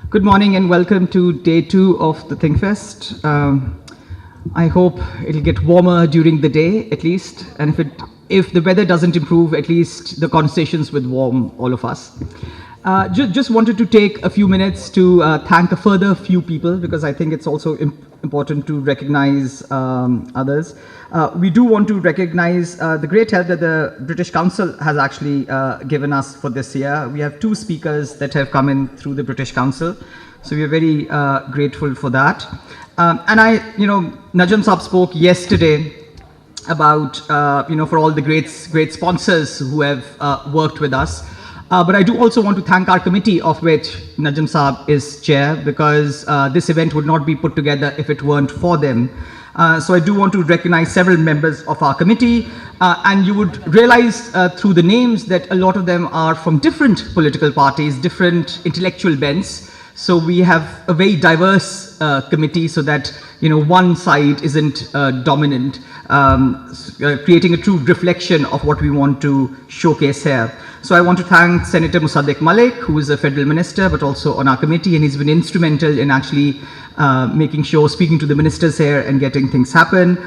Good morning and welcome to day 2 of the ThinkFest. I hope it'll get warmer during the day at least, and if the weather doesn't improve, at least the conversations will warm all of us. Just wanted to take a few minutes to thank a further few people, because I think it's also important to recognize others. We do want to recognize the great help that the British Council has actually given us for this year. We have 2 speakers that have come in through the British Council, so we are very grateful for that. And Najam Saab spoke yesterday about, for all the great sponsors who have worked with us. But I do also want to thank our committee, of which Najam Saab is chair, because this event would not be put together if it weren't for them. So I do want to recognize several members of our committee, and you would realize through the names that a lot of them are from different political parties, different intellectual bents. So we have a very diverse committee, so that one side isn't dominant, creating a true reflection of what we want to showcase here. So I want to thank Senator Musaddiq Malik, who is a federal minister, but also on our committee, and he's been instrumental in actually making sure, speaking to the ministers here and getting things happen.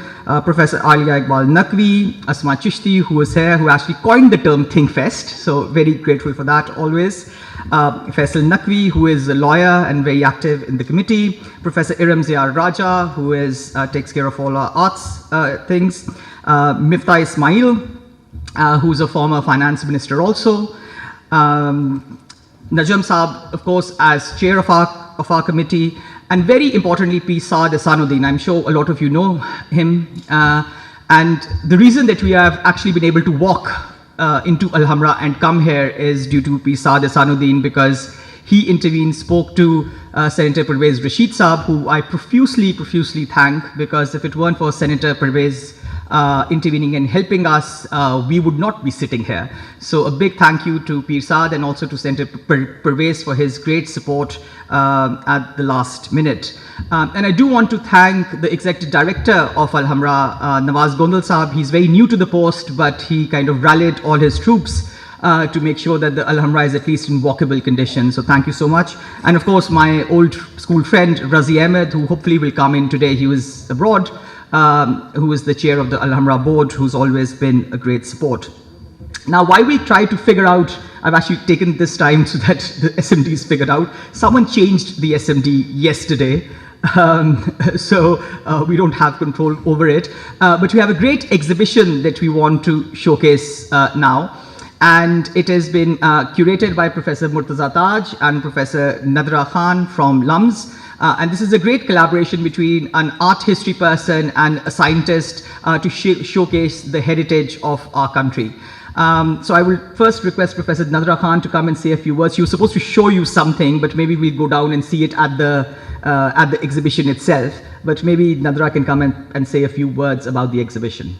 Professor Alia Iqbal Naqvi, Asma Chishti, who was here, who actually coined the term ThinkFest, so very grateful for that always. Faisal Naqvi, who is a lawyer and very active in the committee. Professor Iram Ziar Raja, who takes care of all our arts things. Miftah Ismail, who's a former finance minister also. Najam Saab, of course, as chair of our committee, and very importantly, P. Saad Asanuddin. I'm sure a lot of you know him. And the reason that we have actually been able to walk into Alhamra and come here is due to P. Saad Asanuddin, because he intervened, spoke to Senator Pervez Rashid Saab, who I profusely thank, because if it weren't for Senator Pervez intervening and helping us, we would not be sitting here. So a big thank you to Pir Saad and also to Senator Pervez for his great support at the last minute. And I do want to thank the Executive Director of Alhamra, Nawaz Gondal Saab. He's very new to the post, but he kind of rallied all his troops to make sure that the Alhamra is at least in walkable condition. So thank you so much. And of course, my old school friend, Razi Ahmed, who hopefully will come in today. He was abroad, who is the chair of the Alhamra board, who's always been a great support. Now, while we try to figure out, I've actually taken this time so that the SMD is figured out. Someone changed the SMD yesterday, so we don't have control over it. But we have a great exhibition that we want to showcase now. And it has been curated by Professor Murtaza Taj and Professor Nadra Khan from LUMS. And this is a great collaboration between an art history person and a scientist to showcase the heritage of our country. So I will first request Professor Nadra Khan to come and say a few words. She was supposed to show you something, but maybe we'll go down and see it at the exhibition itself. But maybe Nadra can come and say a few words about the exhibition.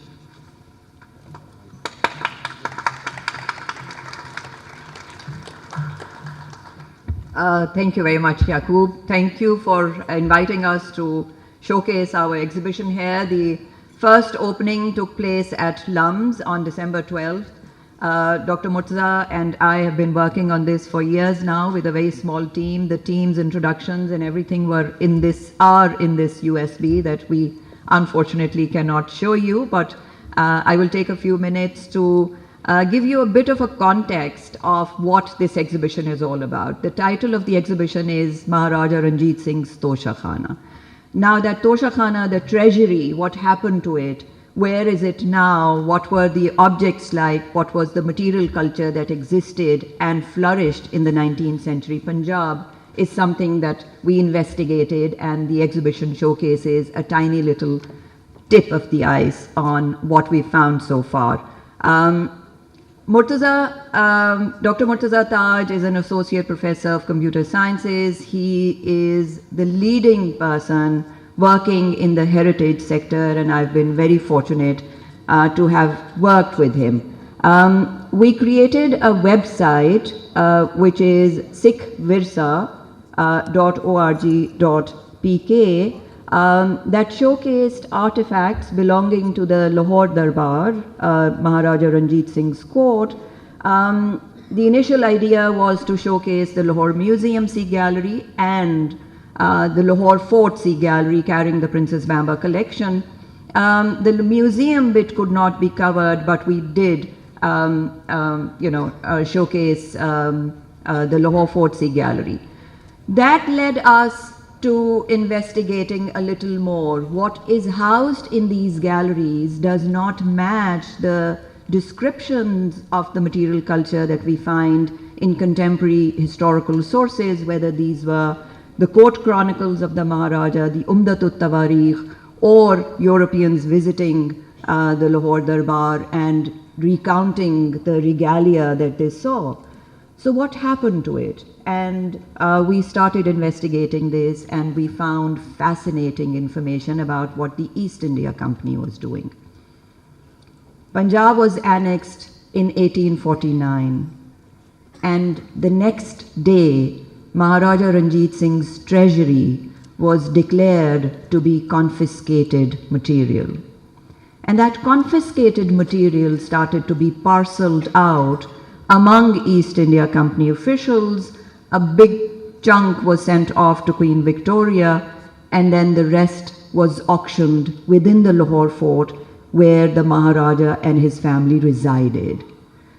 Thank you very much, Yaqub. Thank you for inviting us to showcase our exhibition here. The first opening took place at LUMS on December 12th. Dr. Murtaza and I have been working on this for years now with a very small team. The team's introductions and everything are in this USB that we unfortunately cannot show you, but I will take a few minutes to give you a bit of a context of what this exhibition is all about. The title of the exhibition is Maharaja Ranjit Singh's Toshakana. Now that Toshakana, the treasury, what happened to it? Where is it now? What were the objects like? What was the material culture that existed and flourished in the 19th century Punjab is something that we investigated, and the exhibition showcases a tiny little tip of the ice on what we found so far. Dr. Murtaza Taj is an associate professor of computer sciences. He is the leading person working in the heritage sector, and I've been very fortunate to have worked with him. We created a website which is sikhvirsa.org.pk that showcased artifacts belonging to the Lahore Darbar, Maharaja Ranjit Singh's court, The initial idea was to showcase the Lahore Museum Sea Gallery and the Lahore Fort Sea Gallery carrying the Princess Bamba collection. The museum bit could not be covered, but we did, showcase the Lahore Fort Sea Gallery. That led us to investigating a little more. What is housed in these galleries does not match the descriptions of the material culture that we find in contemporary historical sources, whether these were the court chronicles of the Maharaja, the Umdatut Tawarikh, or Europeans visiting the Lahore Darbar and recounting the regalia that they saw. So what happened to it? And we started investigating this, and we found fascinating information about what the East India Company was doing. Punjab was annexed in 1849, and the next day, Maharaja Ranjit Singh's treasury was declared to be confiscated material. And that confiscated material started to be parceled out among East India Company officials. A big chunk was sent off to Queen Victoria, and then the rest was auctioned within the Lahore fort, where the Maharaja and his family resided.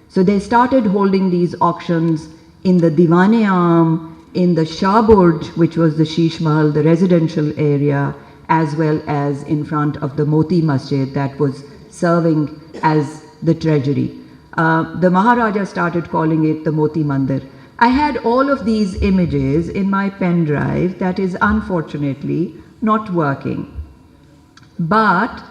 So they started holding these auctions in the Diwan-e-Aam, in the Shah Burj, which was the Sheesh Mahal, the residential area, as well as in front of the Moti Masjid that was serving as the treasury. The Maharaja started calling it the Moti Mandir. I had all of these images in my pen drive that is unfortunately not working. But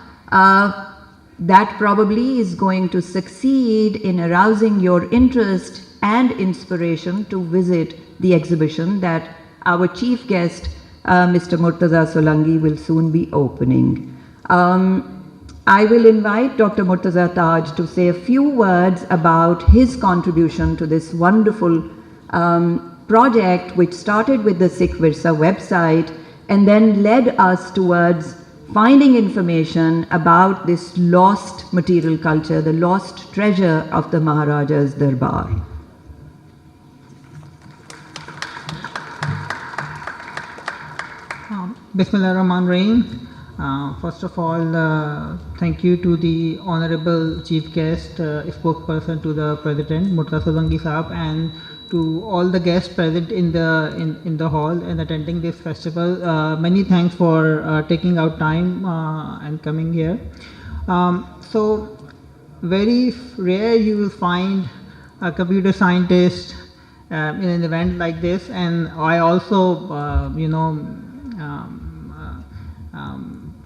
that probably is going to succeed in arousing your interest and inspiration to visit the exhibition that our chief guest, Mr. Murtaza Solangi, will soon be opening. I will invite Dr. Murtaza Taj to say a few words about his contribution to this wonderful project, which started with the Sikh Virsa website and then led us towards finding information about this lost material culture, the lost treasure of the Maharaja's Darbar. Bismillahirrahmanirrahim. First of all, thank you to the Honorable Chief Guest, spokesperson to the President, Murtaza Solangi Sahab, and to all the guests present in the hall and attending this festival. Many thanks for taking out time and coming here. So, very rare you will find a computer scientist in an event like this, and I also,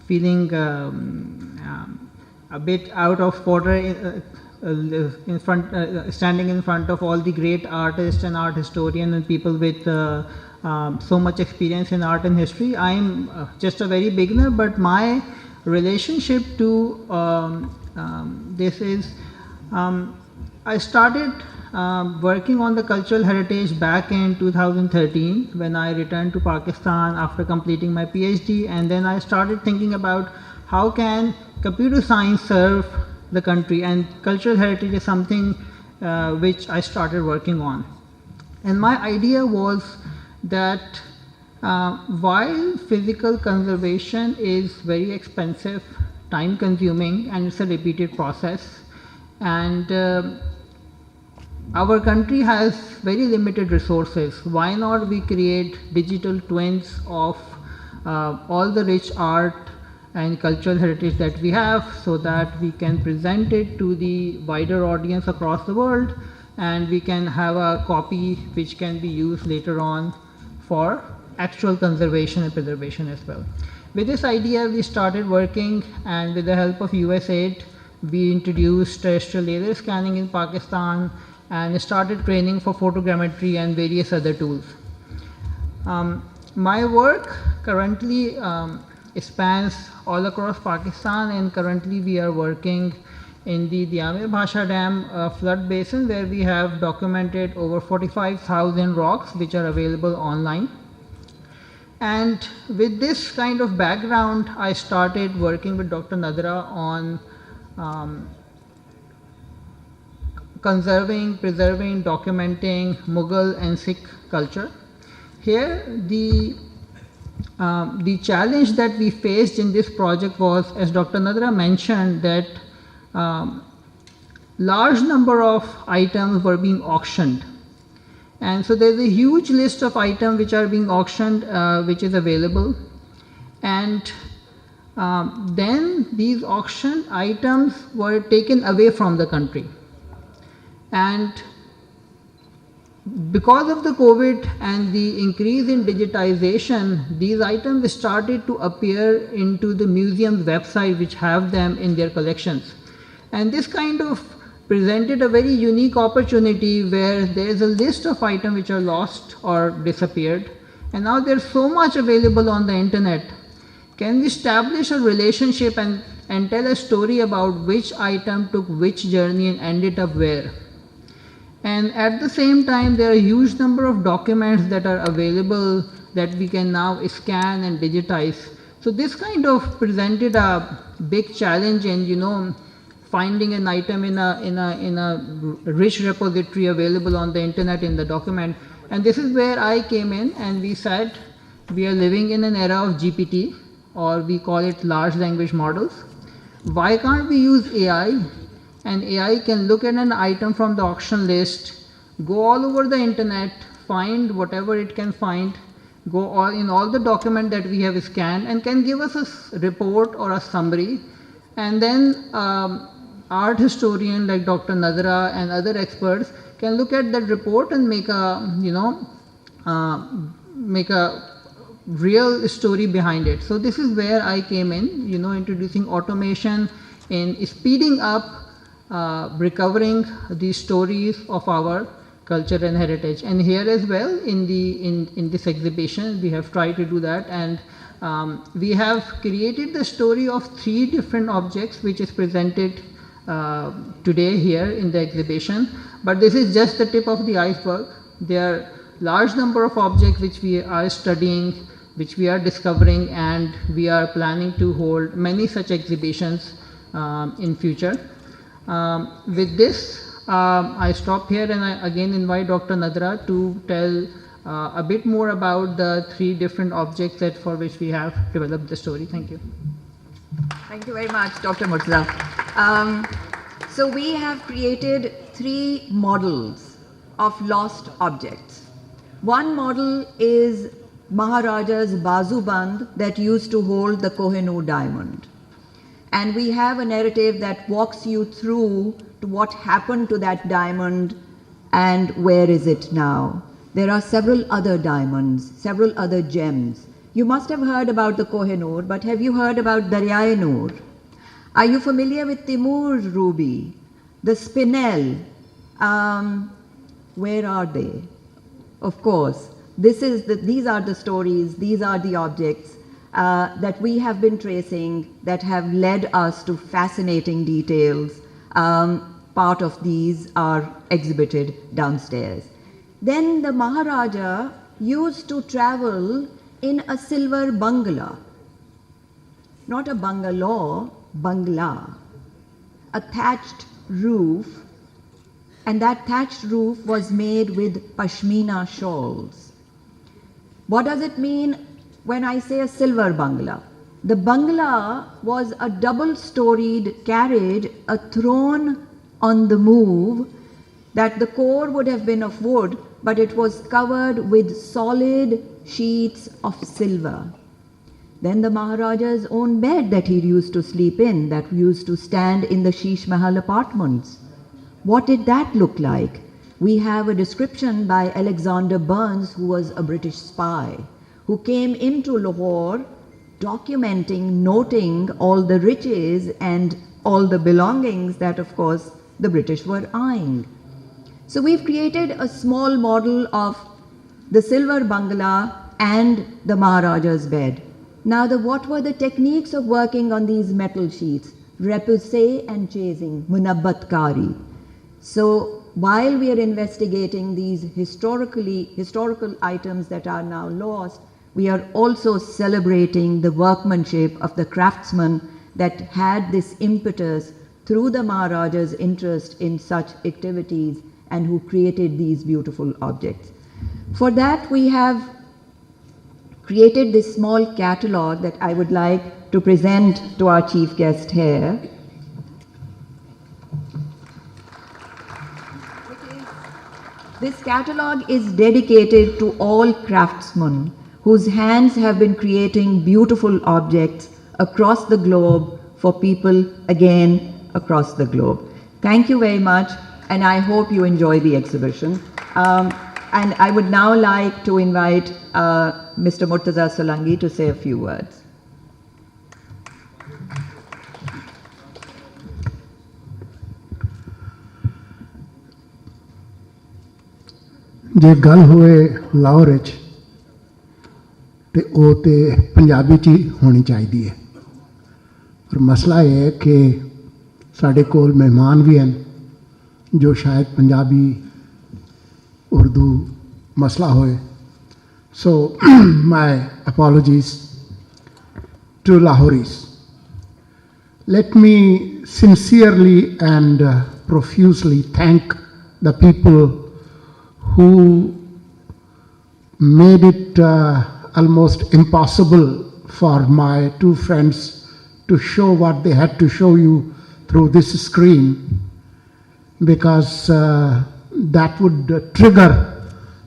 feeling a bit out of order standing in front of all the great artists and art historians and people with so much experience in art and history. I am just a very beginner, but my relationship to this is, I started working on the cultural heritage back in 2013 when I returned to Pakistan after completing my PhD, and then I started thinking about how can computer science serve the country, and cultural heritage is something which I started working on. And my idea was that while physical conservation is very expensive, time consuming, and it's a repeated process, and our country has very limited resources. Why not we create digital twins of all the rich art and cultural heritage that we have, so that we can present it to the wider audience across the world, and we can have a copy which can be used later on for actual conservation and preservation as well. With this idea, we started working, and with the help of USAID, we introduced terrestrial laser scanning in Pakistan and started training for photogrammetry and various other tools. My work currently spans all across Pakistan, and currently we are working in the Diame Bhasha Dam flood basin, where we have documented over 45,000 rocks which are available online. And with this kind of background, I started working with Dr. Nadra on conserving, preserving, documenting Mughal and Sikh culture. Here, the challenge that we faced in this project was, as Dr. Nadra mentioned, that large number of items were being auctioned. And so there's a huge list of items which are being auctioned, which is available. And then these auction items were taken away from the country. And because of the COVID and the increase in digitization, these items started to appear into the museum's website, which have them in their collections. And this kind of presented a very unique opportunity where there is a list of items which are lost or disappeared. And now there's so much available on the internet. Can we establish a relationship and tell a story about which item took which journey and ended up where? And at the same time, there are a huge number of documents that are available that we can now scan and digitize. So this kind of presented a big challenge in, finding an item in a rich repository available on the internet in the document. And this is where I came in, and we said we are living in an era of GPT, or we call it large language models. Why can't we use AI? And AI can look at an item from the auction list, go all over the internet, find whatever it can find, go in all the document that we have scanned, and can give us a report or a summary. And then art historian like Dr. Nadra and other experts can look at that report and make a real story behind it. So this is where I came in, introducing automation in speeding up recovering the stories of our culture and heritage. And here as well in this exhibition we have tried to do that, and we have created the story of 3 different objects which is presented today here in the exhibition. But this is just the tip of the iceberg. There are large number of objects which we are studying, which we are discovering, and we are planning to hold many such exhibitions in future. With this, I stop here, and I again invite Dr. Nadra to tell a bit more about the 3 different objects for which we have developed the story. Thank you. Thank you very much, Dr. Murtaza. So we have created 3 models of lost objects. One model is Maharaja's Bazuband that used to hold the Kohinoor diamond. And we have a narrative that walks you through to what happened to that diamond and where is it now. There are several other diamonds, several other gems. You must have heard about the Kohinoor, but have you heard about Darya-e Noor? Are you familiar with Timur ruby, the spinel? Where are they? Of course, these are the stories, these are the objects that we have been tracing that have led us to fascinating details. Part of these are exhibited downstairs. Then the Maharaja used to travel in a silver bungalow, not a bungalow, bangla, a thatched roof, and that thatched roof was made with pashmina shawls. What does it mean when I say a silver bungalow? The bungalow was a double-storied carriage, a throne on the move, that the core would have been of wood, but it was covered with solid sheets of silver. Then the Maharaja's own bed that he used to sleep in, that used to stand in the Sheesh Mahal apartments. What did that look like? We have a description by Alexander Burns, who was a British spy, who came into Lahore documenting, noting all the riches and all the belongings that, of course, the British were eyeing. So we've created a small model of the silver bungalow and the Maharaja's bed. Now, what were the techniques of working on these metal sheets? Repoussé and chasing, munabbatkari. So while we are investigating these historical items that are now lost, we are also celebrating the workmanship of the craftsmen that had this impetus through the Maharaja's interest in such activities and who created these beautiful objects. For that, we have created this small catalogue that I would like to present to our chief guest here. This catalogue is dedicated to all craftsmen whose hands have been creating beautiful objects across the globe for people, again, across the globe. Thank you very much, and I hope you enjoy the exhibition. And I would now like to invite Mr. Murtaza Solangi to say a few words. ਜੇ ਗੱਲ ਹੋਏ ਲਾਹੌਰ ਵਿੱਚ ਤੇ ਉਹ ਤੇ ਪੰਜਾਬੀ 'ਚ ਹੀ ਹੋਣੀ ਚਾਹੀਦੀ ਹੈ ਪਰ ਮਸਲਾ ਇਹ ਹੈ ਕਿ ਸਾਡੇ ਕੋਲ ਮਹਿਮਾਨ ਵੀ ਹਨ ਜੋ ਸ਼ਾਇਦ ਪੰਜਾਬੀ ਉਰਦੂ ਮਸਲਾ ਹੋਏ ਸੋ ਮਾਈ ਅਪੋਲੋਜੀਜ਼ to Lahoris. Let me sincerely and profusely thank the people who made it almost impossible for my two friends to show what they had to show you through this screen, because that would trigger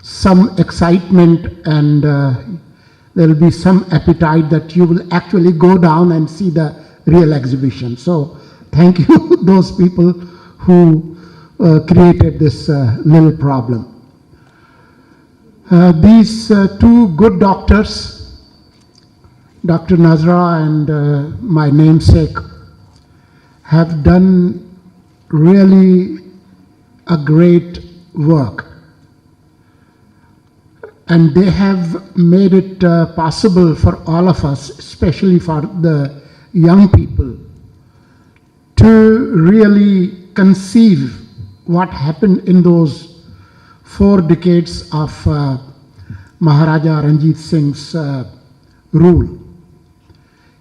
some excitement and there will be some appetite that you will actually go down and see the real exhibition. So thank you those people who created this little problem. These two good doctors, Dr. Nazra and my namesake, have done really a great work. And they have made it possible for all of us, especially for the young people, to really conceive what happened in those 4 decades of Maharaja Ranjit Singh's rule.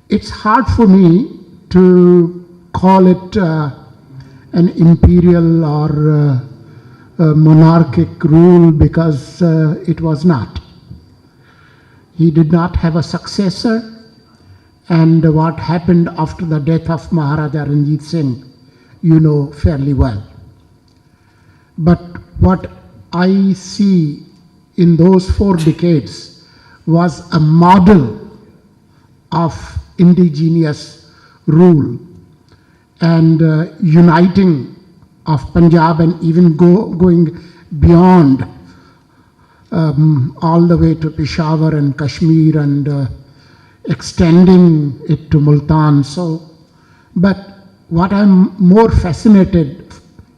It's hard for me to call it an imperial or monarchic rule because it was not. He did not have a successor, and what happened after the death of Maharaja Ranjit Singh, you know fairly well. But what I see in those 4 decades was a model of indigenous rule and uniting of Punjab and even going beyond all the way to Peshawar and Kashmir and extending it to Multan. So, but what I'm more fascinated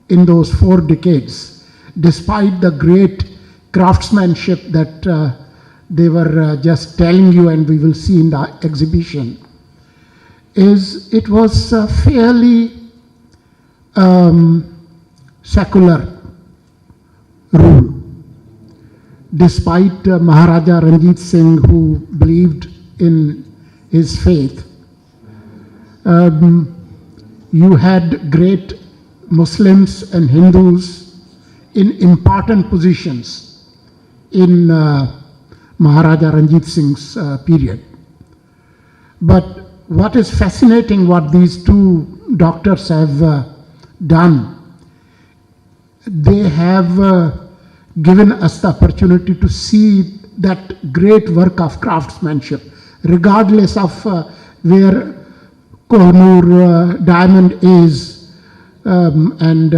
in those 4 decades, despite the great craftsmanship that they were just telling you and we will see in the exhibition, is it was fairly secular rule. Despite Maharaja Ranjit Singh, who believed in his faith, you had great Muslims and Hindus in important positions in Maharaja Ranjit Singh's period. But what is fascinating, what these two doctors have done, they have given us the opportunity to see that great work of craftsmanship, regardless of where Kohinoor diamond is, and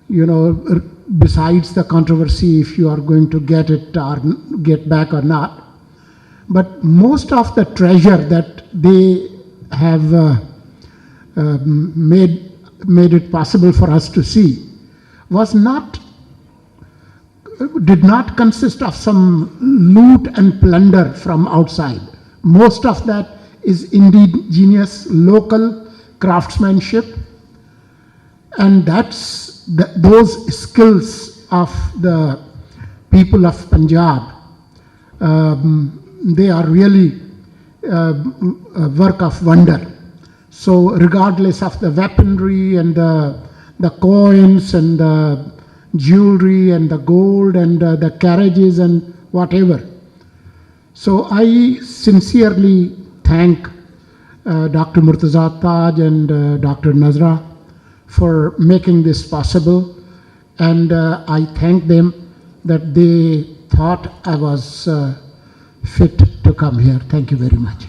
you know, besides the controversy if you are going to get it or get back or not. But most of the treasure that they have made it possible for us to see did not consist of some loot and plunder from outside. Most of that is indigenous, local craftsmanship, and that's those skills of the people of Punjab. They are really a work of wonder. So regardless of the weaponry and the coins and the jewelry and the gold and the carriages and whatever. So I sincerely thank Dr. Murtaza Taj and Dr. Nazra for making this possible, and I thank them that they thought I was fit to come here. Thank you very much.